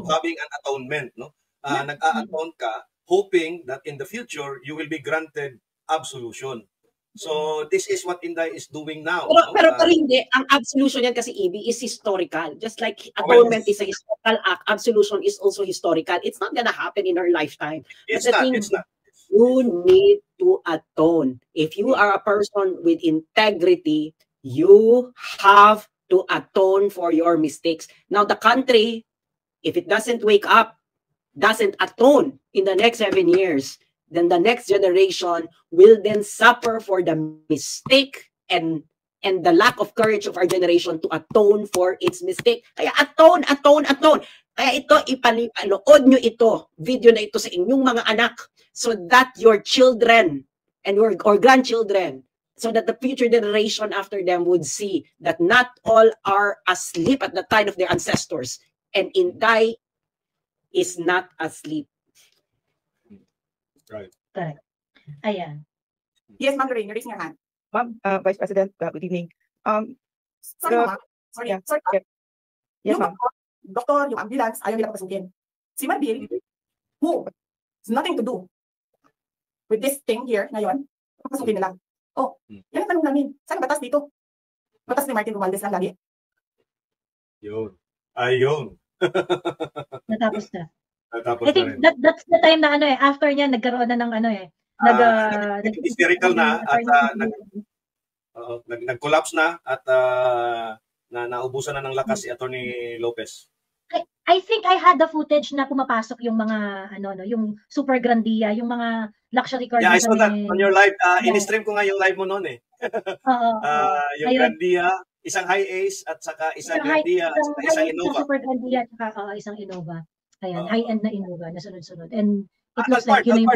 having an atonement, no? Nag-a-atone ka, hoping that in the future, you will be granted absolution. So, this is what Inday is doing now. Pero hindi, ang absolution yan kasi, Ibi, is historical. Just like atonement is a historical act, absolution is also historical. It's not gonna happen in our lifetime. It's not. You need to atone. If you are a person with integrity, you have to atone for your mistakes. Now, the country, if it doesn't wake up, doesn't atone in the next 7 years, then the next generation will then suffer for the mistake and the lack of courage of our generation to atone for its mistake. Kaya atone. Kaya ito, ipanood nyo ito, video na ito sa inyong mga anak so that your children and or grandchildren, so that the future generation after them would see that not all are asleep at the time of their ancestors. And Inday is not asleep. Right. Correct. Ayan. Yes, Ma'am Lorraine, you're raising your hand. Ma'am, Vice President, good evening. Sorry, ma'am. Sorry. Yes, ma'am. Doktor, yung ambulance, ayaw nila papasukin. Si Marbil, who has nothing to do with this thing here ngayon, papasukin nila. Oh, yan ang tanong namin. Saan batas dito? Batas ni Martin Romualdez lang lagi. Yun. Ayun. Natapos na. Natapos I think that's the time na after niya nagkaroon na ng hysterical na at nag-collapse na at naubusan na ng lakas si Attorney Lopez. I think I had the footage na pumapasok yung mga yung Super Grandia, yung mga luxury cars. Yeah, I saw that on your live. In-stream ko nga yung live mo noon eh. Yung Grandia, isang high ace at saka isang Grandia at saka isang Innova. Super Grandia at saka isang Innova. Ayan, high-end na Innova na sunod-sunod. And it looks like yun yung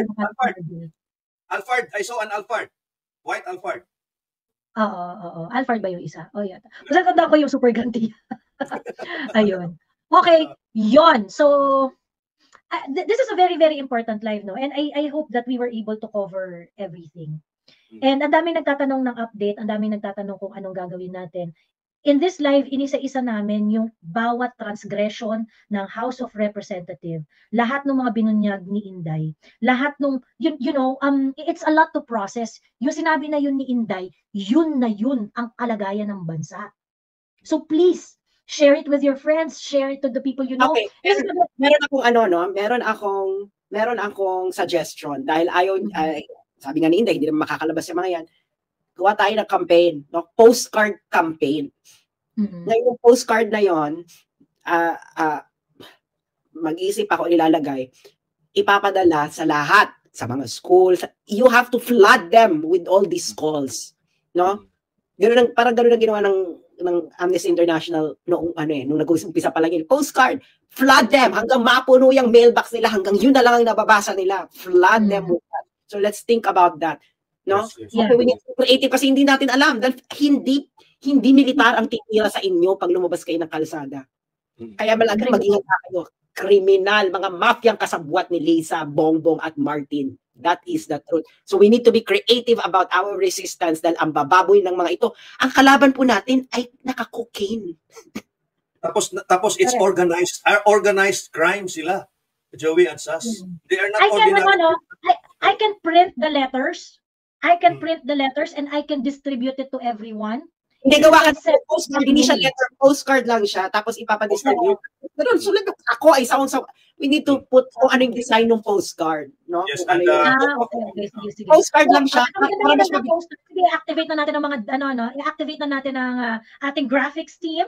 Alphard. I saw an Alphard. White Alphard. Oo. Alphard ba yung isa? Oh, yata. Basta tanda ko yung Super Grandia. Ayun. Okay, yon. So, this is a very, very important live, no? And I hope that we were able to cover everything. And ang daming nagtatanong ng update, ang daming nagtatanong kung anong gagawin natin. In this live, inisa-isa namin yung bawat transgression ng House of Representatives, lahat ng mga binunyag ni Inday, lahat ng, it's a lot to process. Yung sinabi na yun ni Inday, yun na yun ang kalagayan ng bansa. So please, share it with your friends, share it to the people you know. Okay, meron akong suggestion dahil sabi nga ni Inday, hindi naman makakalabas yung mga yan. Gawa tayo ng campaign, no? Postcard campaign. Ngayon, yung postcard na yon, mag-isip ako ilalagay, ipapadala sa lahat, sa mga schools. You have to flood them with all these calls. No? Parang ganun ang ginawa ng Amnesty International nung nag-umpisa pa lang yun. Postcard, flood them hanggang mapuno yung mailbox nila, hanggang yun na lang ang nababasa nila. Flood them with that. So let's think about that. No? Yes, yes. Yeah. Okay, we need to be creative kasi hindi natin alam. Dahil hindi militar ang titira sa inyo pag lumabas kayo ng kalsada. Kaya malagi mag-ingat kayo. Kriminal, mga mafyang kasabwat ni Lisa, Bongbong at Martin. That is the truth. So we need to be creative about our resistance dahil ang bababoy ng mga ito, ang kalaban po natin ay naka-cocaine. Tapos it's organized crime sila. Joey and Sas. They are not ordinary. I can print the letters. I can print the letters and I can distribute it to everyone. Hindi gawa ka sa postcard, hindi siya letter, postcard lang siya, tapos ipapadistribute. Pero sulit ako ay we need to put kung ano yung design ng postcard, no? Yes, and, okay. Sige. Postcard lang siya. Sige, activate na natin ang mga i-activate na natin ang ating graphics team.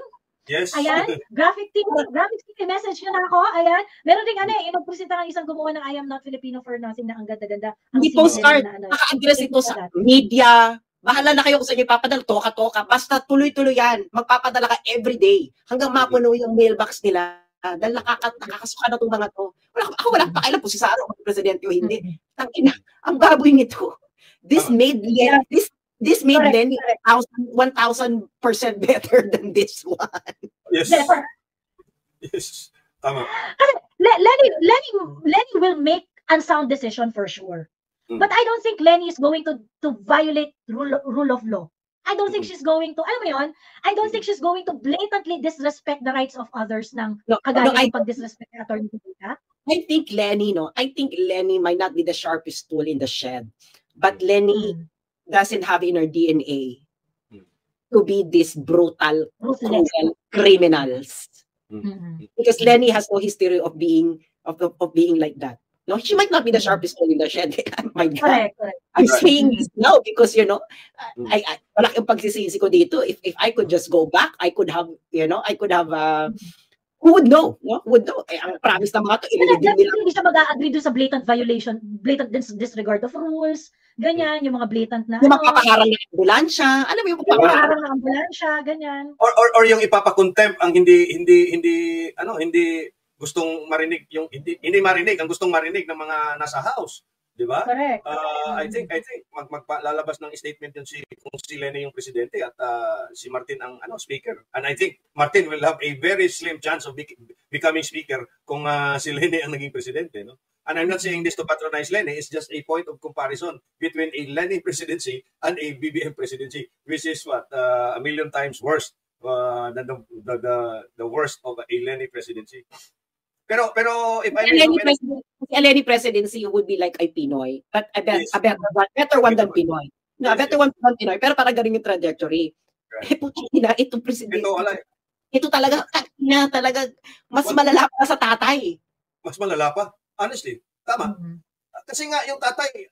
Yes. Ayan, graphics team, i-message nyo na ako. Ayan, meron ding presenta ng isang gumawa ng I Am Not Filipino for Nothing na ang ganda-ganda. Hindi postcard, naka-address ito sa media. Bahala na kayo kung sa inyo ipapadala, toka-toka. Basta tuloy-tuloy yan. Magpapadala ka everyday hanggang mapuno yung mailbox nila. Dahil nakakasuka na itong mga to. Ako wala pakialam po si Sara o presidente o hindi. Tangina, ang baboy nito. This made Lenny 1,000% better than this one. Yes. Yes. Tama. Lenny will make unsound decision for sure. But I don't think Lenny is going to violate rule of law. I don't think she's going to, alam mo yun, I don't think she's going to blatantly disrespect the rights of others ng kagaya ng pag-disrespect ng attorney Tita. I think Lenny might not be the sharpest tool in the shed, but Lenny doesn't have in her DNA to be this brutal, cruel criminals. Because Lenny has no history of being like that. No, she might not be the sharpest tool in the shed. My God. Correct. I'm saying this now because, I malaking pagsisisi ko dito. If I could just go back, I could have, who would know? No? Who would know? Ang promise ng mga to, hindi siya mag-a-agree doon sa blatant violation, blatant disregard of rules, ganyan, yung mga blatant na, yung magpapaharang ng ambulansya, alam mo yung magpapaharang ng ambulansya, ganyan. Or yung ipapakontempt ang hindi gustong marinig yung hindi marinig ang gustong marinig ng mga nasa house, di ba? Correct. I think maglalabas ng statement yun kung si Lenny yung presidente at si Martin ang speaker. And I think Martin will have a very slim chance of becoming speaker kung si Lenny ang naging presidente, no? And I'm not saying this to patronize Lenny, it's just a point of comparison between a Lenny presidency and a BBM presidency, which is a million times worse than the worst of a Lenny presidency. Pero if I Lenny presidency would be like a Pinoy, but a better one than Pinoy. No, a better one than Pinoy, pero para galing yung trajectory. Right. Itong presidente. Ito talaga mas malala pa sa tatay. Mas malala pa? Honestly, tama. Kasi nga yung tatay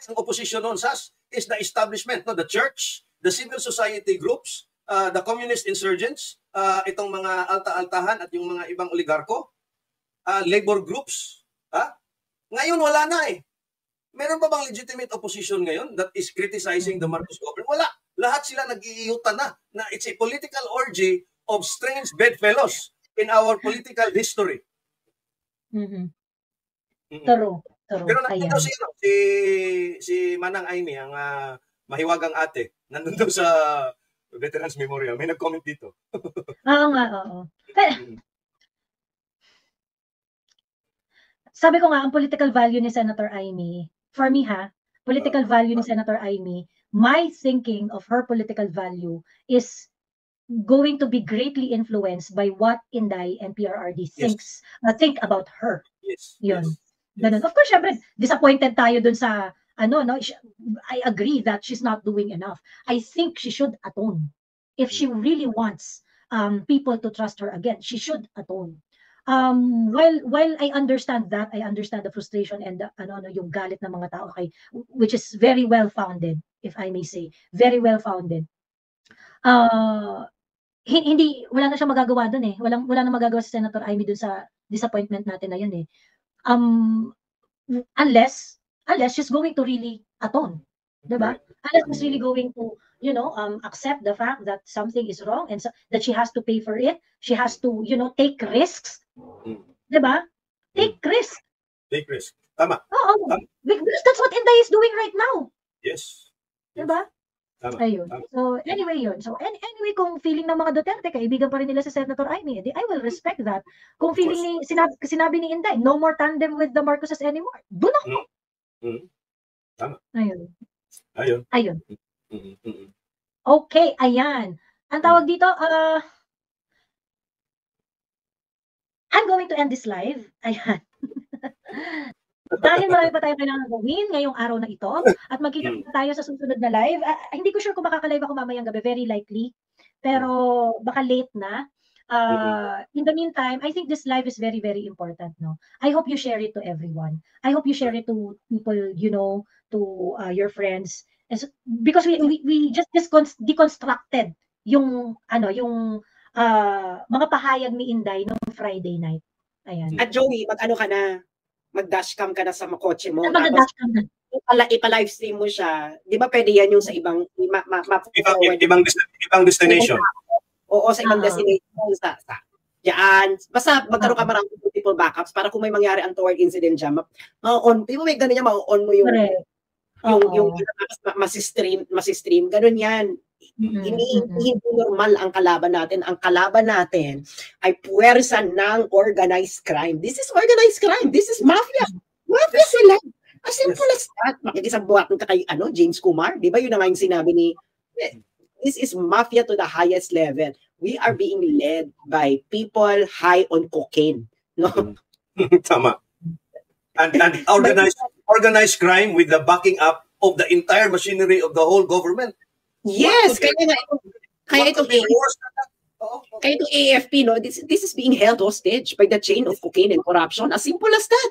ng opposition noon, Sas, is the establishment, no? The church, the civil society groups, the communist insurgents, itong mga alta-altahan at yung mga ibang oligarko, labor groups. Ngayon wala na eh. Meron ba bang legitimate opposition ngayon that is criticizing the Marcos government? Wala. Lahat sila nag-iiyutan na it's a political orgy of strange bedfellows in our political history. True. Pero nandun si Manang Aimee, ang mahiwagang ate, nandun daw sa Veterans Memorial. May nag-comment dito. Oo nga. Sabi ko nga, ang political value ni Senator Aimee, for me political value ni Senator Aimee, my thinking of her political value is going to be greatly influenced by what Inday and PRRD think about her. Yes. Yun. Ganun. Of course, syempre, disappointed tayo dun sa, I agree that she's not doing enough. I think she should atone. If she really wants people to trust her again, she should atone. While I understand that, I understand the frustration and yung galit ng mga tao, okay, which is very well founded, if I may say, very well founded. Hindi, wala na siyang magagawa doon eh. Wala na magagawa si Senator Aimee doon sa disappointment natin na yun eh. Unless she's going to really atone, diba? Unless she's really going to, accept the fact that something is wrong and that she has to pay for it. She has to, take risks. Diba? Take risk. Tama. Oo. Tama. Because that's what Inday is doing right now. Yes. Diba? Tama. Ayun. Tama. So, anyway yun. So, anyway, kung feeling ng mga Duterte, kaibigan pa rin nila si Senator Amy, edi I will respect that. Kung Of feeling course. ni, sinabi ni Inday, no more tandem with the Marcoses anymore. Doon ako. Tama. Ayun. Ayun. Ayun. Mm. Okay, ayan. Ang tawag dito, I'm going to end this live. Ayan. Dahil marami pa tayo kailangan gawin ngayong araw na ito at magkita tayo sa susunod na live. Hindi ko sure kung makaka-live ako mamayang gabi, very likely. Pero baka late na. In the meantime, I think this live is very, very important. No, I hope you share it to everyone. I hope you share it to people you know, to your friends, because we just deconstructed yung mga pahayag ni Inday noong Friday night. Ayan. At Joey, mag-ano ka na? Mag-dashcam ka na sa kotse mo. Mag-dashcam na. Ipa-livestream mo siya. Di ba pwede yan yung sa ibang ibang destination? Oo, sa ibang destination. Diyan. Basta magkaroon ka maraming multiple backups para kung may mangyari ang toward incident dyan, di ba may gano'n yan, ma-on mo yung masistream. Ganun yan. Hindi normal ang kalaban natin. Ang kalaban natin ay puwersa ng organized crime. This is organized crime. This is mafia. Mafia sila. As simple as that. Makikisagbuhatin ka kay James Kumar. Di ba yun na nga yung sinabi ni, this is mafia to the highest level. We are being led by people high on cocaine. No? Tama. And organized crime with the backing up of the entire machinery of the whole government. Yes, kaya itong AFP, no, this is being held hostage by the chain of cocaine and corruption. As simple as that.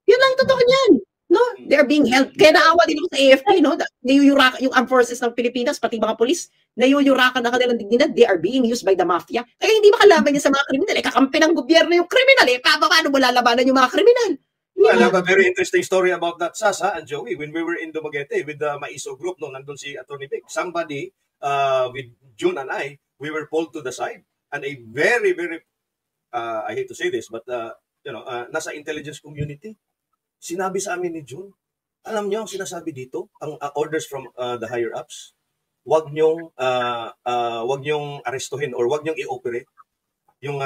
Yun lang totoo niyan. No, they're being held. Kaya naawa din ako sa AFP, no, nayuyurakan yung armed forces ng Pilipinas, pati mga polis, nayuyurakan na kanilang dignidad. They are being used by the mafia. Kaya hindi makalaban niya sa mga kriminal. Kakampi ng gobyerno yung kriminal. Paano mo lalabanan yung mga kriminal? Well, I have a very interesting story about that, Sasa and Joey. When we were in Dumaguete with the Maiso group, no, nandun si Atty. Vic. Somebody, with June and I, we were pulled to the side. And a very, very, I hate to say this, but, nasa intelligence community, sinabi sa amin ni June, alam niyo ang sinasabi dito, ang orders from the higher-ups, wag niyong arestuhin or wag niyong i-operate yung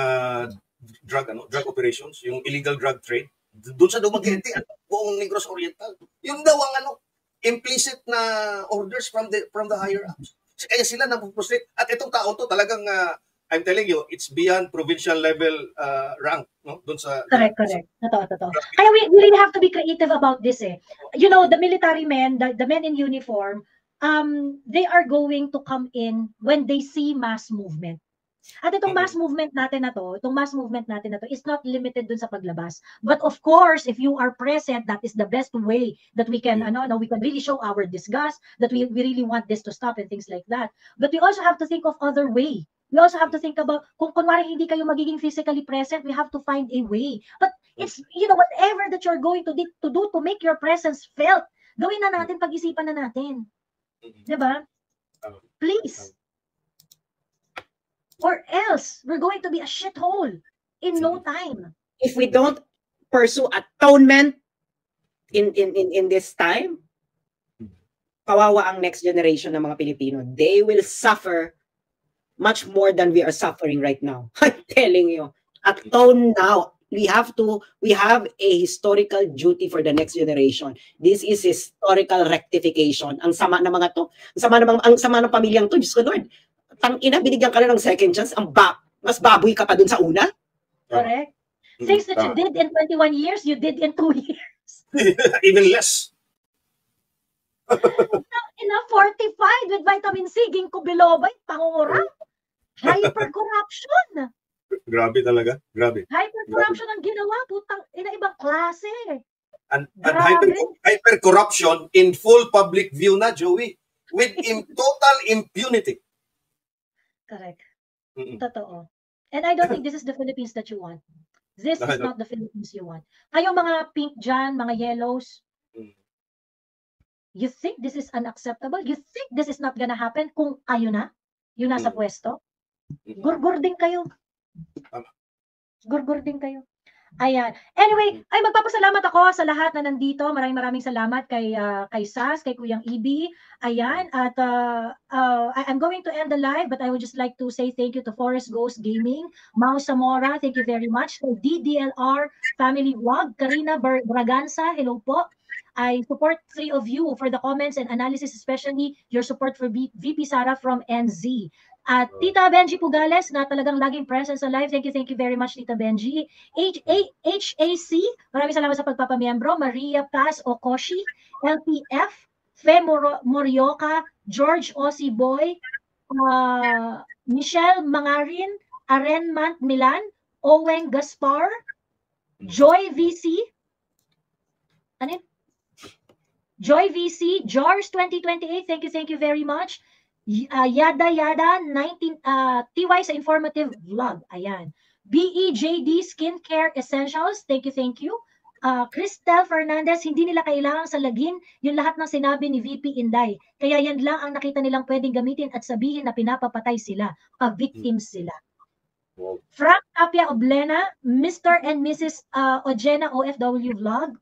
drug operations, yung illegal drug trade, doon sa Dumaguete at buong Negros Oriental. Yun daw ang implicit na orders from the higher ups. Kaya sila napuprostrate. At itong tao to talagang I'm telling you, it's beyond provincial level rank, no? Doon sa Correct. Totoo. Kaya we really have to be creative about this eh. You know, the military men, the men in uniform, they are going to come in when they see mass movement. At itong mass movement natin na to is not limited dun sa paglabas. But of course, if you are present, that is the best way that we can we can really show our disgust, that we really want this to stop and things like that. But we also have to think of other way. We also have to think about kung kunwari hindi kayo magiging physically present, we have to find a way. But it's whatever that you're going to do to make your presence felt, gawin na natin, pag-isipan na natin. 'Di ba? Please. Or else, we're going to be a shithole in no time. If we don't pursue atonement in this time, kawawa ang next generation ng mga Pilipino. They will suffer much more than we are suffering right now. I'm telling you. Atone now. We have a historical duty for the next generation. This is historical rectification. Ang sama ng mga to. Ang sama ng pamilyang to. Diyos ko Lord. Tangina, binigyan ka na ng second chance, mas baboy ka pa dun sa una. Correct. Things that you did in 21 years, you did in 2 years. Even less. Fortified with vitamin C, ginkgo biloba, pangungurang. Hyper-corruption. Grabe talaga, grabe. Hyper-corruption ang ginawa, putang ibang klase. And hyper-corruption in full public view na, Joey. With total impunity. Correct. Totoo. And I don't think this is the Philippines that you want. This is not the Philippines you want. Kayo mga pink dyan, mga yellows, you think this is unacceptable? You think this is not gonna happen kung kayo na? Yung nasa pwesto? Gurgur din kayo. Gurgur din kayo. Ayan. Anyway, ay magpapasalamat ako sa lahat na nandito. Maraming salamat kay Sas, kay Kuyang Ibi. Ayan. At I'm going to end the live, but I would just like to say thank you to Forest Ghost Gaming, Mau Zamora, thank you very much. To DDLR Family Vlog, Karina Braganza, hello po. I support 3 of you for the comments and analysis, especially your support for VP Sara from NZ. At Tita Benji Pugales na talagang laging present sa live. Thank you very much, Tita Benji. HAC, maraming salamat sa pagpapamiyembro. Maria Paz Okoshi, LPF, Fe Morioka, George Ossie Boy, Michelle Mangarin, Aren Mant Milan, Owen Gaspar, Joy VC, ano yun? Joy VC, Jars 2028, thank you very much. Yada 19 TY sa informative vlog. Ayan. BEJD Skincare Essentials. Thank you. Cristel Fernandez, hindi nila kailangang salagin yung lahat ng sinabi ni VP Inday. Kaya yan lang ang nakita nilang pwedeng gamitin at sabihin na pinapapatay sila, victims sila. Wow. Frank Tapia Oblena, Mr. and Mrs. Ojena OFW Vlog.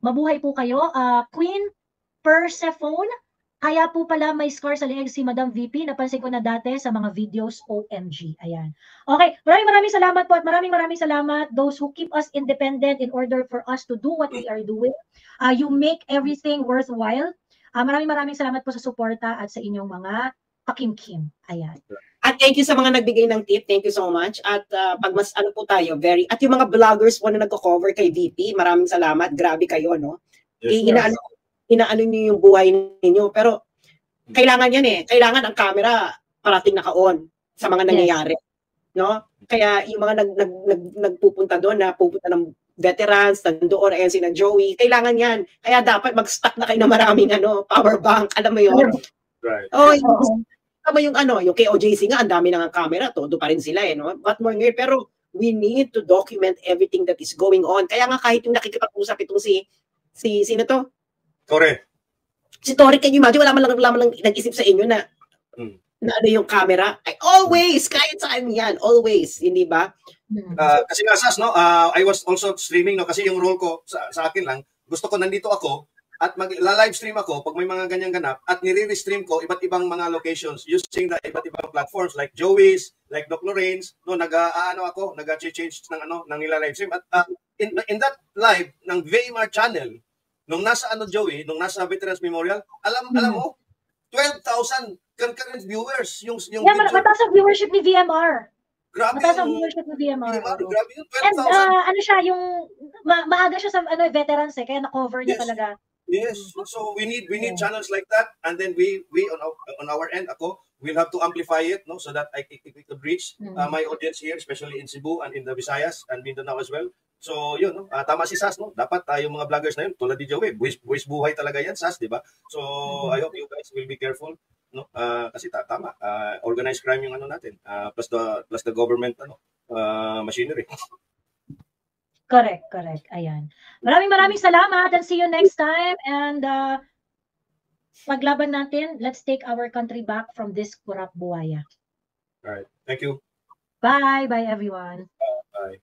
Mabuhay po kayo. Queen Persephone, kaya po pala may scar sa leeg si Madam VP. Napansin ko na dati sa mga videos, OMG. Ayan. Okay, maraming salamat po at maraming salamat those who keep us independent in order for us to do what we are doing. You make everything worthwhile. Maraming salamat po sa suporta at sa inyong mga pakimkim. Ayan. At thank you sa mga nagbigay ng tip. Thank you so much. At pag mas ano po tayo, at yung mga vloggers po na nagko-cover kay VP, maraming salamat. Grabe kayo, no? Yes, inaano niyo yung buhay ninyo. Pero kailangan yan eh. Kailangan ang camera parating naka-on sa mga nangyayari. No? Kaya yung mga nagpupunta doon, na pupunta ng veterans, nandoon, ayan sina Joey, kailangan yan. Kaya dapat mag-stock na kayo ng maraming power bank. Alam mo yun? Right. Oh, yung kay OJC nga, ang dami na ng camera, todo pa rin sila eh. No? What more ngayon? Pero we need to document everything that is going on. Kaya nga kahit yung nakikipag-usap itong sino to? Correct. Si Tori, can you imagine, wala man lang nag-isip sa inyo na ano yung camera? Ay, always, kahit saan yan, always, hindi ba? Kasi nga, Sas, no, I was also streaming, no, kasi yung role ko sa akin lang, gusto ko nandito ako, at mag-live stream ako pag may mga ganyang ganap, at nire-stream ko iba't ibang mga locations using the iba't ibang platforms like Joey's, like Doc Lorenz, no, nag-change ng nila live stream. At in that live ng VMR channel, nung nasa Joey, nung nasa Veterans Memorial, alam mo, 12,000 concurrent viewers yung mataas ang viewership ni VMR. Grabe mataas ang viewership ni VMR. Grabe yung 12,000. And siya yung maaga siya sa veterans kaya na-cover niya talaga. Yes. So we need channels like that, and then we on our end we'll have to amplify it, no, so that we could reach my audience here, especially in Cebu and in the Visayas and Mindanao as well. So, yun, no? Tama si Sas, no? Dapat yung mga vloggers na yun, tulad ni Joey, buwis buhay talaga yan, Sas, di ba? So, I hope you guys will be careful, no? Kasi tama, organized crime yung natin, plus the government machinery. Correct. Ayan. Maraming salamat and see you next time. And paglaban natin, let's take our country back from this corrupt buhaya. All right. Thank you. Bye everyone. Bye.